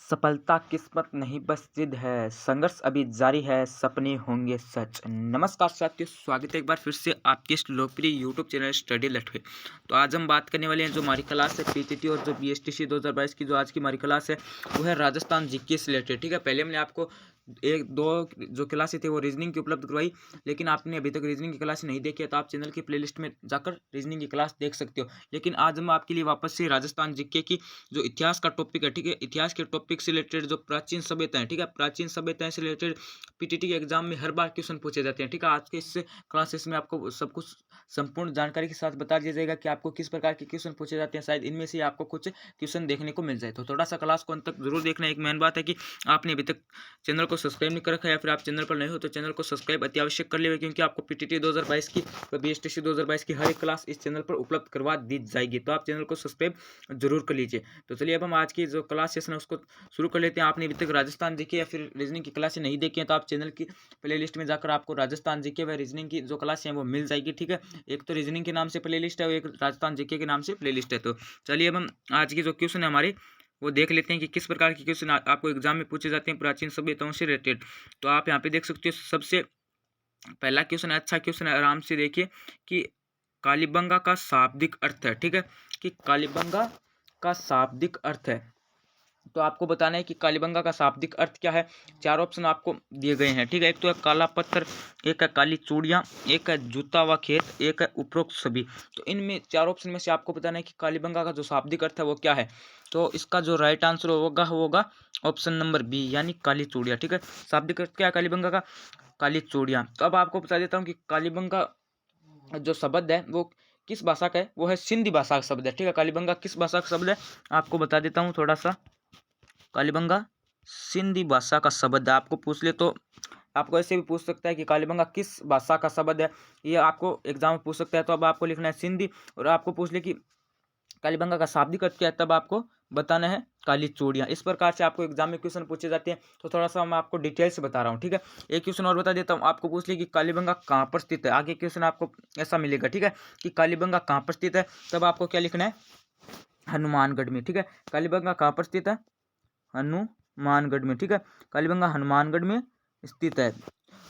सफलता किस्मत नहीं बस जिद है, संघर्ष अभी जारी है, सपने होंगे सच। नमस्कार साथियों, स्वागत है एक बार फिर से आपके इस लोकप्रिय यूट्यूब चैनल स्टडी लट पे। तो आज हम बात करने वाले हैं जो हमारी क्लास है पीटीटी और जो बीएसटीसी 2022 की जो आज की हमारी क्लास है वो है राजस्थान जीके से रिलेटेड। ठीक है, पहले हमने आपको एक दो जो क्लासें थी वो रीजनिंग की उपलब्ध करवाई, लेकिन आपने अभी तक रीजनिंग की क्लास नहीं देखी है तो आप चैनल की प्लेलिस्ट में जाकर रीजनिंग की क्लास देख सकते हो। लेकिन आज हम आपके लिए वापस से राजस्थान जीके की जो इतिहास का टॉपिक है, ठीक है, इतिहास के टॉपिक से रिलेटेड जो प्राचीन सभ्यताएं, ठीक है, प्राचीन सभ्यताएं से रिलेटेड पीटीटी के एग्जाम में हर बार क्वेश्चन पूछे जाते हैं। ठीक है, आज के इस क्लासेस में आपको सब कुछ संपूर्ण जानकारी के साथ बता दिया जाएगा कि आपको किस प्रकार के क्वेश्चन पूछे जाते हैं, शायद इनमें से आपको कुछ क्वेश्चन देखने को मिल जाए। तो थोड़ा सा क्लास को अंत तक जरूर देखना। एक मेन बात है कि आपने अभी तक चैनल को सब्सक्राइब नहीं कर रखा है या फिर आप चैनल पर नहीं हो तो चैनल को सब्सक्राइब अति आवश्यक कर लिए, क्योंकि आपको पीटीटी 2022 की और बीएसटीसी 2022 की हर एक क्लास इस चैनल पर उपलब्ध करवा दी जाएगी। तो आप चैनल को सब्सक्राइब जरूर कर लीजिए। तो चलिए अब हम आज की जो क्लास सेशन है उसको शुरू कर लेते हैं। आपने अभी तक राजस्थान जीके या फिर रीजनिंग की क्लासें नहीं देखी हैं तो आप चैनल की प्लेलिस्ट में जाकर आपको राजस्थान जीके व रीजनिंग की जो क्लासें हैं वो मिल जाएगी। ठीक है, एक तो रीजनिंग के नाम से प्लेलिस्ट है और एक राजस्थान जीके के नाम से प्लेलिस्ट है। तो चलिए अब हम आज की जो क्वेश्चन है हमारी वो देख लेते हैं कि किस प्रकार के क्वेश्चन आपको एग्जाम में पूछे जाते हैं प्राचीन सभ्यताओं से रिलेटेड। तो आप यहाँ पे देख सकते हो सबसे पहला क्वेश्चन है, अच्छा क्वेश्चन है, आराम से देखिए कि कालीबंगा का शाब्दिक अर्थ है। ठीक है, कि कालीबंगा का शाब्दिक अर्थ है। तो आपको बताना है कि कालीबंगा का शाब्दिक अर्थ क्या है। चार ऑप्शन आपको दिए गए हैं। ठीक है, एक तो है काला पत्थर, एक है काली चूड़ियाँ, एक है जूता व खेत, एक है उपरोक्त सभी। तो इनमें चार ऑप्शन में से आपको बताना है कि कालीबंगा का जो शाब्दिक अर्थ है वो क्या है। तो इसका जो राइट आंसर होगा ऑप्शन नंबर बी, यानी काली चूड़ियाँ। ठीक है, शाब्दिक अर्थ क्या है कालीबंगा का, काली चूड़ियाँ। तो अब आपको बता देता हूँ कि कालीबंगा जो शब्द है वो किस भाषा का है, वो है सिंधी भाषा का शब्द है। ठीक है, कालीबंगा किस भाषा का शब्द है आपको बता देता हूँ थोड़ा सा। कालीबंगा सिंधी भाषा का शब्द है। आपको पूछ ले तो आपको ऐसे भी पूछ सकता है कि कालीबंगा किस भाषा का शब्द है, ये आपको एग्जाम में पूछ सकता है। तो अब आपको लिखना है सिंधी, और आपको पूछ ले कि कालीबंगा का शाब्दिक अर्थ क्या है, तब आपको बताना है काली चूड़ियाँ। इस प्रकार से आपको एग्जाम में क्वेश्चन पूछे जाते हैं। तो थोड़ा सा मैं आपको डिटेल से बता रहा हूँ। ठीक है, एक क्वेश्चन और बता देता हूँ। आपको पूछ ले कि कालीबंगा कहाँ पर स्थित है, आगे क्वेश्चन आपको ऐसा मिलेगा। ठीक है, कि कालीबंगा कहाँ पर स्थित है, तब आपको क्या लिखना है, हनुमानगढ़ में। ठीक है, कालीबंगा कहाँ पर स्थित है, हनुमानगढ़ में। ठीक है, कालीबंगा हनुमानगढ़ में स्थित है।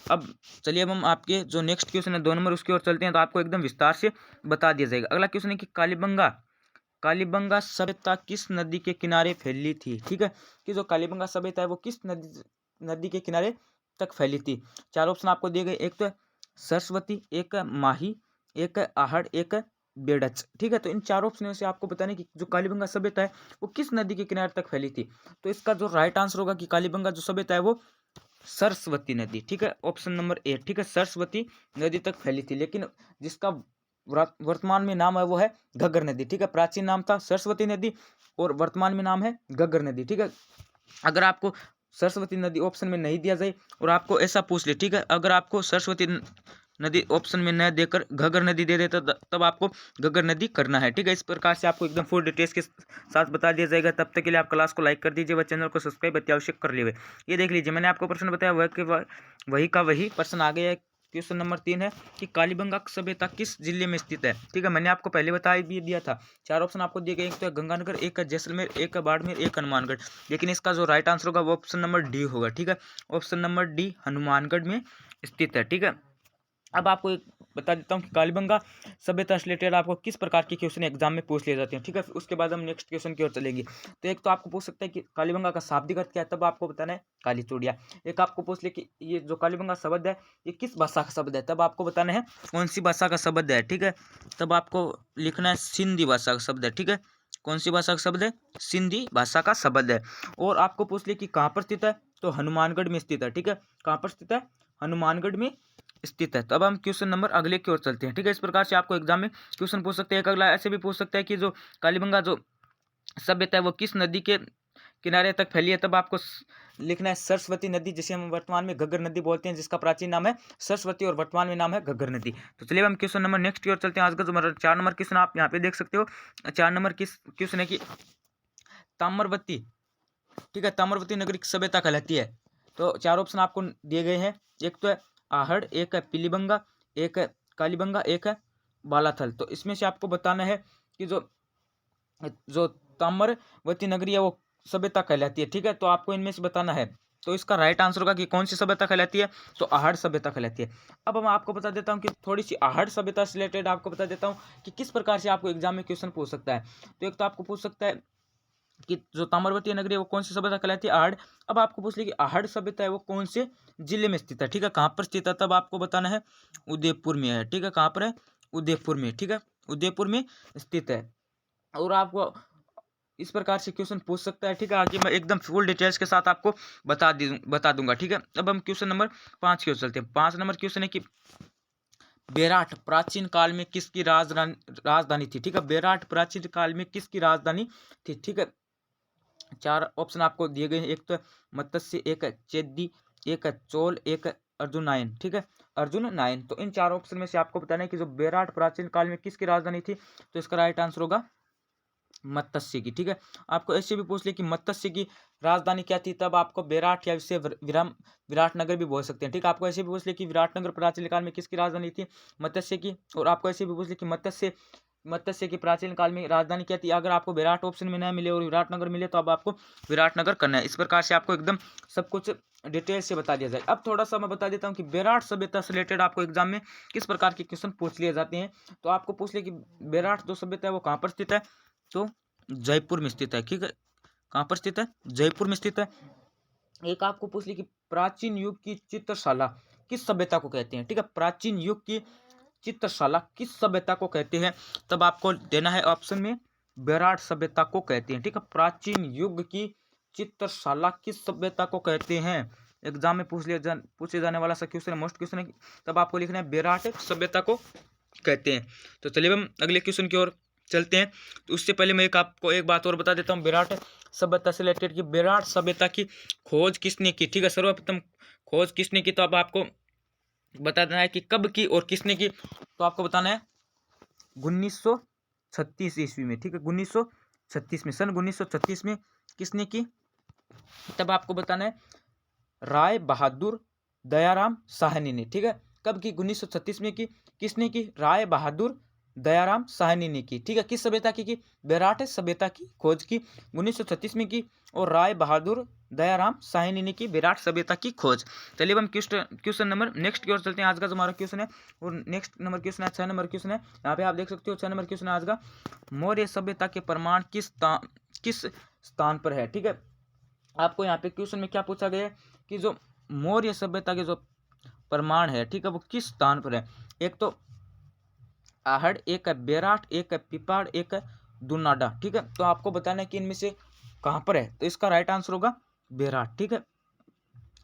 अब चलिए अब हम आपके जो नेक्स्ट क्वेश्चन है 2 नंबर उसकी ओर चलते हैं। तो आपको एकदम विस्तार से बता दिया जाएगा। अगला क्वेश्चन है कि कालीबंगा सभ्यता किस नदी के किनारे फैली थी। ठीक है, कि जो कालीबंगा सभ्यता है वो किस नदी के किनारे तक फैली थी। चार ऑप्शन आपको दिए गए, एक तो है सरस्वती, एक है माही, एक है आहड़, एक है बेड़च। ठीक है, तो इन चार ऑप्शन में से आपको बताना है कि जो कालीबंगा सभ्यता है वो किस नदी के किनारे तक फैली थी। तो इसका जो राइट आंसर होगा कि कालीबंगा जो सभ्यता है वो सरस्वती नदी। ठीक है, ऑप्शन नंबर ए। ठीक है, सरस्वती नदी तक फैली थी, लेकिन जिसका वर्तमान में नाम है वो है घग्गर नदी। ठीक है, प्राचीन नाम था सरस्वती नदी और वर्तमान में नाम है घग्गर नदी। ठीक है, अगर आपको सरस्वती नदी ऑप्शन में नहीं दिया जाए और आपको ऐसा पूछ ले, ठीक है, अगर आपको सरस्वती नदी ऑप्शन में न देकर घग्गर नदी दे देता तब आपको घग्गर नदी करना है। ठीक है, इस प्रकार से आपको एकदम फुल डिटेल्स के साथ बता दिया जाएगा। तब तक के लिए आप क्लास को लाइक कर दीजिए व चैनल को सब्सक्राइब अत्यावश्यक कर लीजिए। ये देख लीजिए, मैंने आपको प्रश्न बताया वही का वही प्रश्न आ गया है। क्वेश्चन नंबर 3 है कि कालीबंगा सभ्यता किस जिले में स्थित है। ठीक है, मैंने आपको पहले बता भी दिया था। चार ऑप्शन आपको दिए गए, एक तो है गंगानगर, एक है जैसलमेर, एक है बाड़मेर, एक हनुमानगढ़। लेकिन इसका जो राइट आंसर होगा वो ऑप्शन नंबर डी होगा। ठीक है, ऑप्शन नंबर डी हनुमानगढ़ में स्थित है। ठीक है, अब आपको एक बता देता हूँ कि कालीबंगा सभ्यता से रिलेटेड आपको किस प्रकार के क्वेश्चन एग्जाम में पूछ लिए जाते हैं। ठीक है, उसके बाद हम नेक्स्ट क्वेश्चन की ओर चलेंगे। तो एक तो आपको पूछ सकता है कि कालीबंगा का शाब्दिक अर्थ क्या है, तब आपको बताना है काली चूड़िया। एक आपको पूछ ले कि ये जो कालीबंगा शब्द है ये किस भाषा का शब्द है, तब आपको बताना है कौन सी भाषा का शब्द है। ठीक है, तब आपको लिखना है सिंधी भाषा का शब्द है। ठीक है, कौन सी भाषा का शब्द है, सिंधी भाषा का शब्द है। और आपको पूछ ले कि कहाँ पर स्थित है, तो हनुमानगढ़ में स्थित है। ठीक है, कहाँ पर स्थित है, हनुमानगढ़ में स्थित है। तो अब हम क्वेश्चन नंबर अगले की ओर चलते हैं। ठीक है, इस प्रकार से आपको एग्जाम में क्वेश्चन पूछ सकते हैं। एक अगला ऐसे भी पूछ सकता है कि जो कालीबंगा जो सभ्यता है वो किस नदी के किनारे तक फैली है, तब आपको लिखना है सरस्वती नदी, जिसे हम वर्तमान में घग्गर नदी बोलते हैं, जिसका प्राचीन नाम है सरस्वती और वर्तमान में नाम है घग्गर नदी। तो चलिए हम क्वेश्चन नंबर नेक्स्ट की ओर चलते हैं। आज का जो 4 नंबर क्वेश्चन आप यहाँ पे देख सकते हो। 4 नंबर किस क्वेश्चन है कि ताम्रवती, ठीक है, ताम्रवती नगरी सभ्यता कहलाती है। तो चार ऑप्शन आपको दिए गए हैं, एक तो है आहड़, एक है पीलीबंगा, एक है कालीबंगा, एक है बालाथल। तो इसमें से आपको बताना है कि जो जो ताम्रवती नगरी है वो सभ्यता कहलाती है, ठीक है। तो आपको इनमें से बताना है, तो इसका राइट आंसर होगा कि कौन सी सभ्यता कहलाती है, तो आहड़ सभ्यता कहलाती है। अब मैं आपको बता देता हूँ कि थोड़ी सी आहड़ सभ्यता से रिलेटेड आपको बता देता हूँ कि किस प्रकार से आपको एग्जाम में क्वेश्चन पूछ सकता है। तो एक तो आपको पूछ सकता है कि जो ताम्रवती नगरी है वो कौन सी सभ्यता कहलाती है, आहड़। अब आपको पूछ लिया कि आहड़ सभ्यता है वो कौन से जिले में स्थित है, ठीक है, कहाँ पर स्थित है, तब आपको बताना है उदयपुर में है, ठीक है, कहाँ पर है, उदयपुर में, ठीक है, उदयपुर में स्थित है। और आपको इस प्रकार से क्वेश्चन पूछ सकता है, ठीक है। आगे मैं एकदम फुल डिटेल्स के साथ आपको बता दूंगा, ठीक है। अब हम क्वेश्चन नंबर 5 की ओर चलते हैं। 5 नंबर क्वेश्चन है कि बेराट प्राचीन काल में किसकी राजधानी थी, ठीक है। बेराट प्राचीन काल में किसकी राजधानी थी, ठीक है। 4 ऑप्शन आपको दिए गए हैं, एक तो मत्स्य, एक है चेदी, एक है चोल, एक है अर्जुनायन, ठीक है, अर्जुननायन। तो इन 4 ऑप्शन में से आपको बताना है कि जो बेराट प्राचीन काल में किसकी राजधानी थी, तो इसका राइट आंसर होगा मत्स्य की, ठीक है। आपको ऐसे भी पूछ ले कि मत्स्य की राजधानी क्या थी, तब आपको बेराट या इसे विराटनगर भी बोल सकते हैं, ठीक है। आपको ऐसे भी पूछ ले कि विराटनगर प्राचीन काल में किसकी राजधानी थी, मत्स्य की। और आपको ऐसे भी पूछ ले कि मत्स्य की प्राचीन काल में राजधानी क्या थी। अगर आपको विराट ऑप्शन में न मिले और विराटनगर मिले तो अब आपको विराटनगर करना है। इस प्रकार से आपको एकदम सब कुछ डिटेल से बता दिया जाए। अब थोड़ा सा मैं बता देता हूँ कि बेराट सभ्यता से रिलेटेड आपको एग्जाम में किस प्रकार के क्वेश्चन पूछ लिए जाते हैं। तो आपको पूछ ले कि बेराट जो सभ्यता है वो कहाँ पर स्थित है, तो जयपुर में स्थित है, ठीक है। कहाँ पर स्थित है, जयपुर में स्थित है। एक आपको पूछ ली कि प्राचीन युग की चित्रशाला किस सभ्यता को कहते हैं, ठीक है। प्राचीन युग की चित्रशाला किस सभ्यता को कहते हैं, तब आपको देना है ऑप्शन में बेराट सभ्यता को कहते हैं, ठीक है। प्राचीन युग की चित्रशाला किस सभ्यता को कहते हैं, एग्जाम में पूछे जाने वाला सा क्वेश्चन है, मोस्ट क्वेश्चन है। तब आपको लिखना है बेराट सभ्यता को कहते हैं। तो चलिए हम अगले क्वेश्चन की ओर चलते हैं। तो उससे पहले मैं आपको एक बात और बता देता हूँ बेराट सभ्यता से रिलेटेड कि बेराट सभ्यता की खोज किसने की, ठीक है। सर्वप्रथम खोज किसने की, तो अब आपको बता देना है कि कब की और किसने की। तो आपको बताना है 1936 ईस्वी में, ठीक है, 1936 में, सन 1936 में किसने की। तब आपको बताना है राय बहादुर दयाराम साहनी ने, ठीक है। कब की, 1936 में की। किसने की, राय बहादुर दयाराम साहनी ने की, ठीक है। किस सभ्यता की बेराट सभ्यता की खोज की 1936 में की, और राय बहादुर दयाराम साहनी ने की बेराट सभ्यता की खोज। चलिए हम क्वेश्चन नंबर नेक्स्ट की ओर चलते हैं। आज का जो हमारा क्वेश्चन है और नेक्स्ट नंबर क्वेश्चन है 6 नंबर क्वेश्चन है। यहाँ पे आप देख सकते हो 6 नंबर क्वेश्चन है आज का, मौर्य सभ्यता के प्रमाण किस स्थान पर है, ठीक है। आपको यहाँ पे क्वेश्चन में क्या पूछा गया है कि जो मौर्य सभ्यता के जो प्रमाण है, ठीक है, वो किस स्थान पर है। एक तो आहड़, एक है बेराट, एक है पिपाड़, एक है दुनाडा, ठीक है। तो आपको बताना है कि इनमें से कहाँ पर है, तो इसका राइट आंसर होगा बेराट, ठीक है।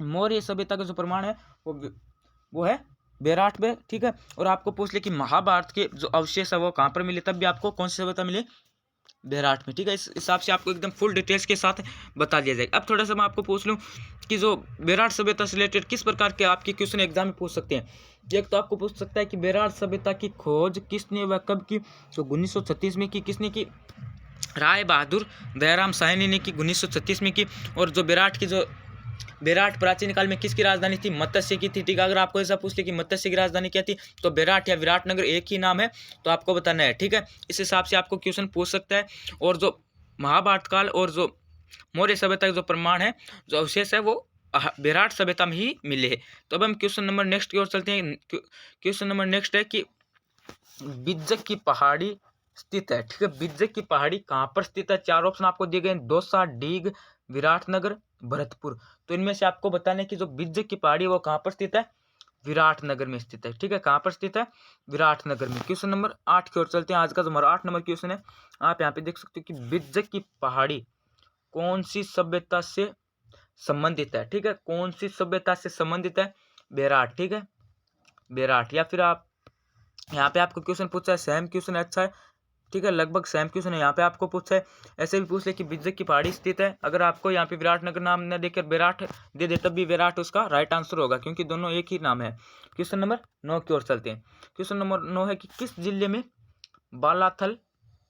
मौर्य सभ्यता का जो प्रमाण है वो है बेराट में, ठीक है। और आपको पूछ ले कि महाभारत के जो अवशेष है वो कहाँ पर मिले, तब भी आपको कौन सी सभ्यता मिले, बेराट में, ठीक है। इस हिसाब से आपको एकदम फुल डिटेल्स के साथ बता दिया जाएगा। अब थोड़ा सा मैं आपको पूछ लूँ कि जो बेराट सभ्यता से रिलेटेड किस प्रकार के आपके क्वेश्चन एग्जाम में पूछ सकते हैं। एक तो आपको पूछ सकता है कि बेराट सभ्यता की खोज किसने व कब की, तो 1936 में की। किसने की, राय बहादुर दयाराम साहनी ने की 1936 में की। और जो बेराट प्राचीन काल में किसकी राजधानी थी, मत्स्य की थी, ठीक है। अगर आपको ऐसा पूछ ले कि मत्स्य की राजधानी क्या थी, तो बेराट या विराटनगर एक ही नाम है, तो आपको बताना है, ठीक है। इस हिसाब से आपको क्वेश्चन पूछ सकता है। और जो महाभारत काल और जो मौर्य सभ्यता का जो प्रमाण है, जो अवशेष है, वो बेराट सभ्यता में ही मिले हैं। तो अब हम क्वेश्चन नंबर नेक्स्ट की ओर चलते हैं। क्वेश्चन नंबर नेक्स्ट है कि बिज्जक की पहाड़ी स्थित है, ठीक है। बिज्जक की पहाड़ी कहाँ पर स्थित है। 4 ऑप्शन आपको दिए गए, दौसा, डीग, विराटनगर, भरतपुर। तो इनमें से आपको बताना है कि जो बिज्जक की पहाड़ी वो कहाँ पर स्थित है, विराटनगर में स्थित है, ठीक है। कहाँ पर स्थित है, विराटनगर में। क्वेश्चन नंबर 8 की ओर चलते हैं। आज का जो हमारा 8 नंबर क्वेश्चन है, आप यहाँ पे देख सकते हो कि बिज्जक की पहाड़ी कौन सी सभ्यता से संबंधित है, ठीक है। कौन सी सभ्यता से संबंधित है, बेराट, ठीक है, बेराट। या फिर आप यहाँ पे आपको क्वेश्चन पूछा है, सेम क्वेश्चन अच्छा है, ठीक है, लगभग सेम क्वेश्चन है। यहाँ पे आपको पूछा है, ऐसे भी पूछ ले कि बिज्जक की पहाड़ी स्थित है। अगर आपको यहाँ पे विराटनगर नाम न देकर बेराट दे दे, तब भी बेराट उसका राइट आंसर होगा, क्योंकि दोनों एक ही नाम है। क्वेश्चन नंबर 9 की ओर चलते हैं। क्वेश्चन नंबर 9 है कि किस जिले में बालाथल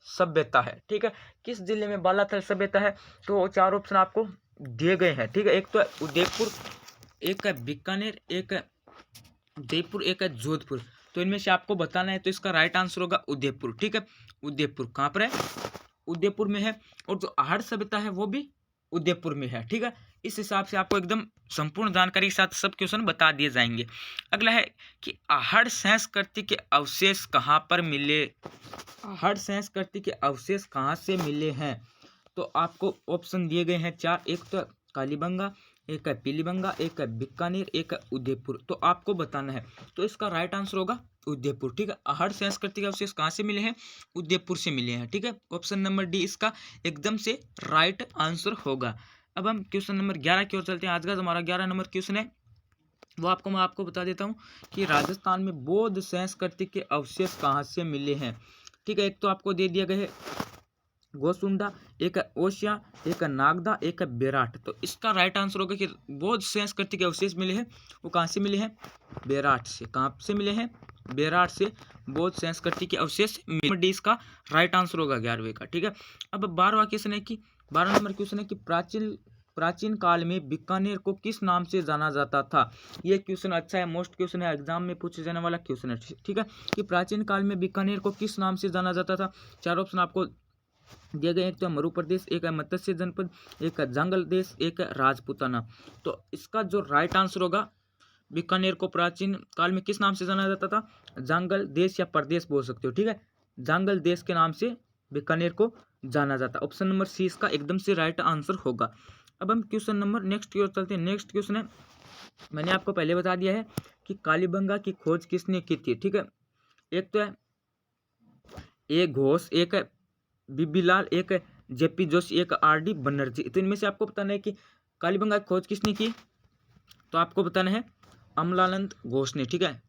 सभ्यता है, ठीक है। किस जिले में बालाथल सभ्यता है, तो 4 ऑप्शन आपको दिए गए हैं, ठीक है। एक तो है उदयपुर, एक है बीकानेर, एक है जयपुर, एक है जोधपुर। तो इनमें से आपको बताना है, तो इसका राइट आंसर होगा उदयपुर, ठीक है। उदयपुर कहाँ पर है, उदयपुर में है। और जो आहड़ सभ्यता है वो भी उदयपुर में है। ठीक है, इस हिसाब से आपको एकदम संपूर्ण जानकारी के साथ सब क्वेश्चन बता दिए जाएंगे। अगला है कि आहड़ संस्कृति के अवशेष कहाँ पर मिले। आहड़ संस्कृति के अवशेष कहाँ से मिले हैं, तो आपको ऑप्शन दिए गए हैं 4। एक तो कालीबंगा, एक है पीलीबंगा, एक है बीकानेर, एक है उदयपुर। तो आपको बताना है, तो इसका राइट आंसर होगा उदयपुर। ठीक है, आहड़ संस्कृति के अवशेष कहाँ से मिले हैं, उदयपुर से मिले हैं। ठीक है, ऑप्शन नंबर डी इसका एकदम से राइट आंसर होगा। अब हम क्वेश्चन नंबर 11 की ओर चलते हैं। आज का हमारा 11 नंबर क्वेश्चन है वो मैं आपको बता देता हूँ कि राजस्थान में बौद्ध संस्कृति के अवशेष कहाँ से मिले हैं। ठीक है, एक तो आपको दे दिया गया है गोसुंडा, एक है ओसिया, एक है नागदा, एक है बेराट। तो इसका राइट आंसर होगा कि बौद्ध संस्कृति के अवशेष मिले हैं वो कहाँ से मिले हैं, बेराट से। कहाँ से मिले हैं, बेराट से बौद्ध संस्कृति के अवशेष डी इसका राइट आंसर होगा 11वें का। ठीक है, अब 12वां क्वेश्चन है कि 12 नंबर क्वेश्चन है कि प्राचीन काल में बीकानेर को किस नाम से जाना जाता था। ये क्वेश्चन अच्छा है, मोस्ट क्वेश्चन है, एग्जाम में पूछे जाने वाला क्वेश्चन है। ठीक है, कि प्राचीन काल में बीकानेर को किस नाम से जाना जाता था। 4 ऑप्शन आपको दिए गए, एक तो मरु प्रदेश, एक है मत्स्य जनपद, एक है जंगल देश, एक है राजपूताना। तो इसका जो राइट आंसर होगा, बीकानेर को प्राचीन काल में किस नाम से जाना जाता था, जंगल देश या प्रदेश बोल सकते हो। ठीक है, जंगल देश के नाम से बीकानेर को जाना जाता। ऑप्शन नंबर सी इसका एकदम से राइट आंसर होगा। अब हम क्वेश्चन नंबर नेक्स्ट की ओर चलते हैं। नेक्स्ट क्वेश्चन है, मैंने आपको पहले बता दिया है कि कालीबंगा की खोज किसने की थी। ठीक है, एक तो है ए घोष, एक है बीबीलाल, एक है जेपी जोशी, एक आर.डी. बनर्जी। तो इनमें से आपको बताना है कि कालीबंगा की खोज किसने की, तो आपको बताना है अमलानंद घोष ने। ठीक है,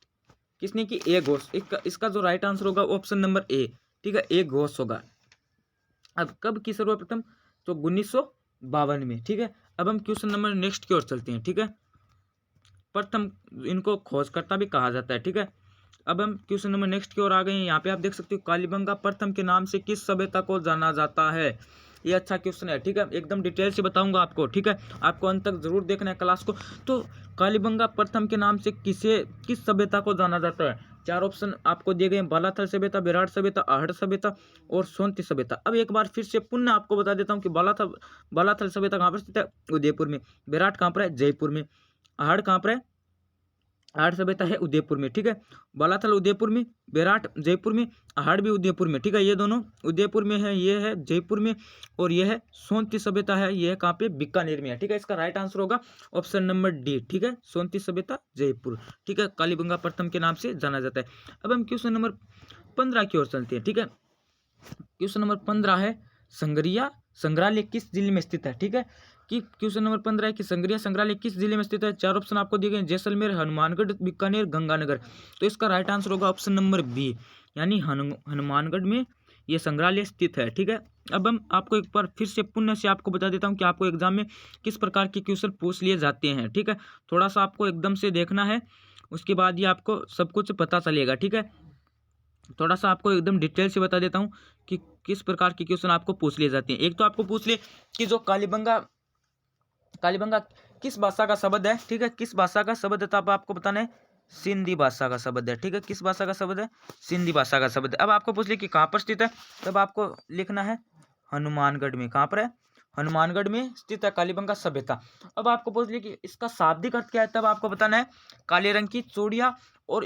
किसने की, ए घोष। इसका जो राइट आंसर होगा ऑप्शन नंबर ए। ठीक है, ए घोष होगा। अब कब की सर्वप्रथम, तो 1952 में। ठीक है, अब हम क्वेश्चन नंबर नेक्स्ट की ओर चलते हैं। ठीक है, प्रथम इनको खोजकर्ता भी कहा जाता है। ठीक है, अब हम क्वेश्चन नंबर नेक्स्ट की ओर आ गए हैं। यहाँ पे आप देख सकते हो कालीबंगा प्रथम के नाम से किस सभ्यता को जाना जाता है। ये अच्छा क्वेश्चन है। ठीक है, एकदम डिटेल से बताऊंगा आपको। ठीक है, आपको अंत तक जरूर देखना है क्लास को। तो कालीबंगा प्रथम के नाम से किस सभ्यता को जाना जाता है। 4 ऑप्शन आपको दिए गए हैं, बालाथल सभ्यता, बेराट सभ्यता, आहड़ सभ्यता और सोनती सभ्यता। अब एक बार फिर से पुनः आपको बता देता हूँ कि बालाथल सभ्यता कहाँ पर स्थित है, उदयपुर में। बेराट कहाँ पर है, जयपुर में। आहड़ कहाँ पर है, आहड़ सभ्यता है उदयपुर में। ठीक है, बालाथल उदयपुर में, बेराट जयपुर में, आहड़ भी उदयपुर में। ठीक है, ये दोनों उदयपुर में है, ये है जयपुर में, और ये है सोनती सभ्यता है, ये है कहाँ पे, बीकानेर में है। ठीक है, इसका राइट आंसर होगा ऑप्शन नंबर डी। ठीक है, सोनती सभ्यता जयपुर। ठीक है, कालीबंगा प्रथम के नाम से जाना जाता है। अब हम क्वेश्चन नंबर 15 की ओर चलते हैं। ठीक है, क्वेश्चन नंबर 15 है संग्रहालय किस जिले में स्थित है। ठीक है, कि क्वेश्चन नंबर 15 है कि संग्रहालय किस जिले में स्थित है। 4 ऑप्शन आपको दिए गए, जैसलमेर, हनुमानगढ़, बीकानेर, गंगानगर। तो इसका राइट आंसर होगा ऑप्शन नंबर बी, यानी हनुमानगढ़ में ये संग्रहालय स्थित है। ठीक है, अब हम आपको एक बार फिर से पुनः से आपको बता देता हूँ कि आपको एग्जाम में किस प्रकार के क्वेश्चन पूछ लिए जाते हैं। ठीक है, थोड़ा सा आपको एकदम से देखना है, उसके बाद ही आपको सब कुछ पता चलेगा। ठीक है, थोड़ा सा आपको एकदम डिटेल से बता देता हूँ कि किस प्रकार के क्वेश्चन आपको पूछ लिए जाते हैं। एक तो आपको पूछ ले कि जो कालीबंगा किस भाषा का शब्द है। ठीक है, किस भाषा का शब्द है, तो आपको बताना है सिंधी भाषा का शब्द है। ठीक है, किस भाषा का शब्द है, सिंधी भाषा का शब्द है। अब आपको पूछ ले कि कहाँ पर स्थित है, तब आपको लिखना है हनुमानगढ़ में। कहाँ पर है, हनुमानगढ़ में स्थित है कालीबंगा सभ्यता। अब आपको पूछ ले कि इसका शाब्दिक अर्थ क्या है, तब आपको बताना है काले रंग की चूड़ियाँ, और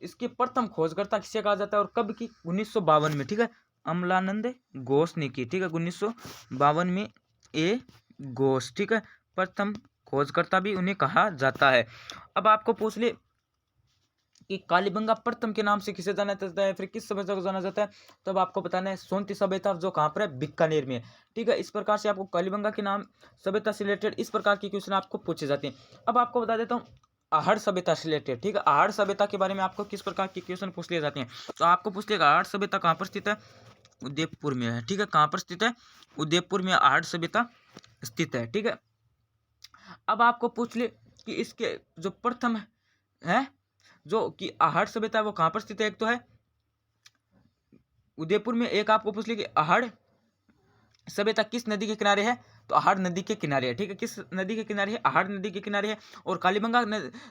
इसकी प्रथम खोजकर्ता किसे कहा जाता है और कब की, 1952 में। ठीक है, अमलानंद घोष ने की। ठीक है, 1952 में ए घोष। ठीक है, प्रथम खोजकर्ता भी उन्हें कहा जाता है। अब आपको पूछ ले कि कालीबंगा प्रथम के नाम से किसे जाना जाता है, फिर किस सभ्यता को जाना जाता है, तब आपको बताना है सोनती सभ्यता, जो कहाँ पर है, बीकानेर में। ठीक है, इस प्रकार से आपको कालीबंगा के नाम सभ्यता से रिलेटेड इस प्रकार के क्वेश्चन आपको पूछे जाते हैं। अब आपको बता देता हूँ आहड़ सभ्यता से रिलेटेड। ठीक है, आहड़ सभ्यता के बारे में आपको किस प्रकार के क्वेश्चन पूछ लिए जाते हैं, तो आपको पूछ लिएगा आहड़ सभ्यता कहाँ पर स्थित है, उदयपुर में है। ठीक है, कहाँ पर स्थित है, उदयपुर में आहड़ सभ्यता स्थित है। ठीक है, अब आपको पूछ ले कि इसके जो प्रथम है, जो कि आहड़ सभ्यता है, वो कहाँ पर स्थित है। एक तो है उदयपुर में, एक आपको पूछ ले कि आहड़ सभ्यता किस नदी के किनारे है, तो आहड़ नदी के किनारे है। ठीक है, किस नदी के किनारे है, आहड़ नदी के किनारे है। और कालीबंगा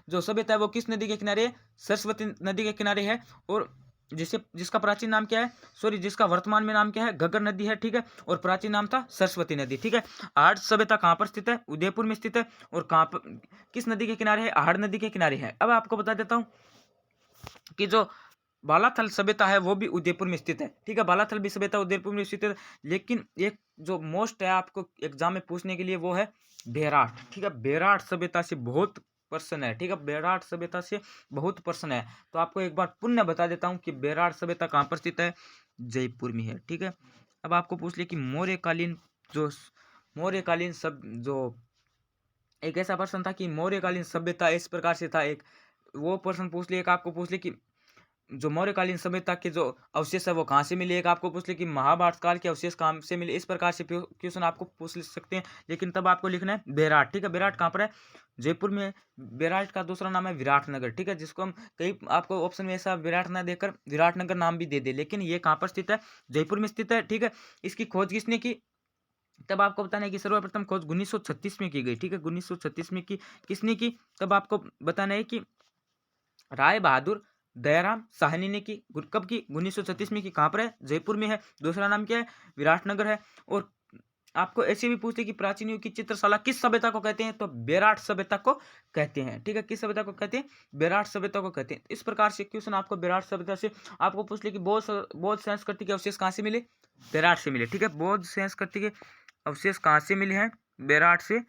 जो सभ्यता है वो किस नदी के किनारे है, सरस्वती नदी के किनारे है। और जिसका प्राचीन नाम क्या है, सॉरी जिसका वर्तमान में नाम क्या है, घग्गर नदी है, ठीक है। और प्राचीन नाम था सरस्वती नदी, ठीक है। आहड़ सभ्यता कहाँ पर स्थित है, उदयपुर में स्थित है। और कहाँ पर, किस नदी के किनारे है, आहड़ नदी के किनारे है। अब आपको बता देता हूँ कि जो बालाथल सभ्यता है वो भी उदयपुर में स्थित है, ठीक है। बालाथल भी सभ्यता उदयपुर में स्थित है। लेकिन एक जो मोस्ट है आपको एग्जाम में पूछने के लिए वो है बेराट, ठीक है। बेराट सभ्यता से बहुत प्रश्न है, ठीक है। बेराट सभ्यता से बहुत प्रश्न है। तो आपको एक बार पुनः बता देता हूँ कि बेराट सभ्यता कहाँ पर स्थित है, जयपुर में है, ठीक है। अब आपको पूछ लिया कि मौर्यकालीन सब जो एक ऐसा प्रश्न था कि मौर्यकालीन सभ्यता इस प्रकार से था, एक वो प्रश्न पूछ लिया। एक आपको पूछ लिया कि जो मौर्यकालीन सभ्यता के जो अवशेष है वो कहाँ से मिले। एक आपको पूछ ले कि महाभारत काल के अवशेष कहाँ से मिले। इस प्रकार से क्वेश्चन आपको पूछ सकते हैं। लेकिन तब आपको लिखना है बेराट, ठीक है। बेराट कहाँ पर है, जयपुर में। बेराट का दूसरा नाम है विराटनगर, ठीक है। जिसको हम कई आपको ऑप्शन में ऐसा विराट ना देकर विराटनगर नाम भी दे दे, लेकिन ये कहाँ पर स्थित है, जयपुर में स्थित है, ठीक है। इसकी खोज किसने की, तब आपको बताना है कि सर्वप्रथम खोज 1936 में की गई, ठीक है। 1936 में की किसने की, तब आपको बताना है कि राय बहादुर दयाराम साहनी ने की। कब की, 1936 में की। कहाँ पर है, जयपुर में है। दूसरा नाम क्या है, विराटनगर है। और आपको ऐसे भी पूछते कि प्राचीन युग की चित्रशाला किस सभ्यता को कहते हैं, तो बेराट सभ्यता को कहते हैं, ठीक है। किस सभ्यता को कहते हैं, बेराट सभ्यता को कहते हैं। इस प्रकार से क्वेश्चन आपको बेराट सभ्यता से आपको पूछ ले कि बौद्ध संस्कृति के अवशेष कहाँ से मिले, बेराट से मिले, ठीक है। बौद्ध संस्कृति के अवशेष कहाँ से मिले हैं, बेराट से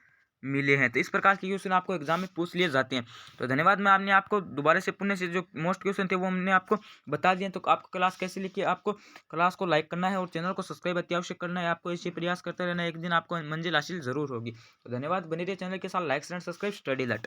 मिले हैं। तो इस प्रकार के क्वेश्चन आपको एग्जाम में पूछ लिए जाते हैं। तो धन्यवाद। मैं आपने आपको दोबारा से पुण्य से जो मोस्ट क्वेश्चन थे वो हमने आपको बता दिए। तो आपको क्लास कैसे लिखी, आपको क्लास को लाइक करना है और चैनल को सब्सक्राइब अत्यावश्यक करना है। आपको ऐसे प्रयास करते रहना, एक दिन आपको मंजिल हासिल जरूर होगी। तो धन्यवाद। बने रहिए चैनल के साथ, लाइक एंड सब्सक्राइब स्टडी लट।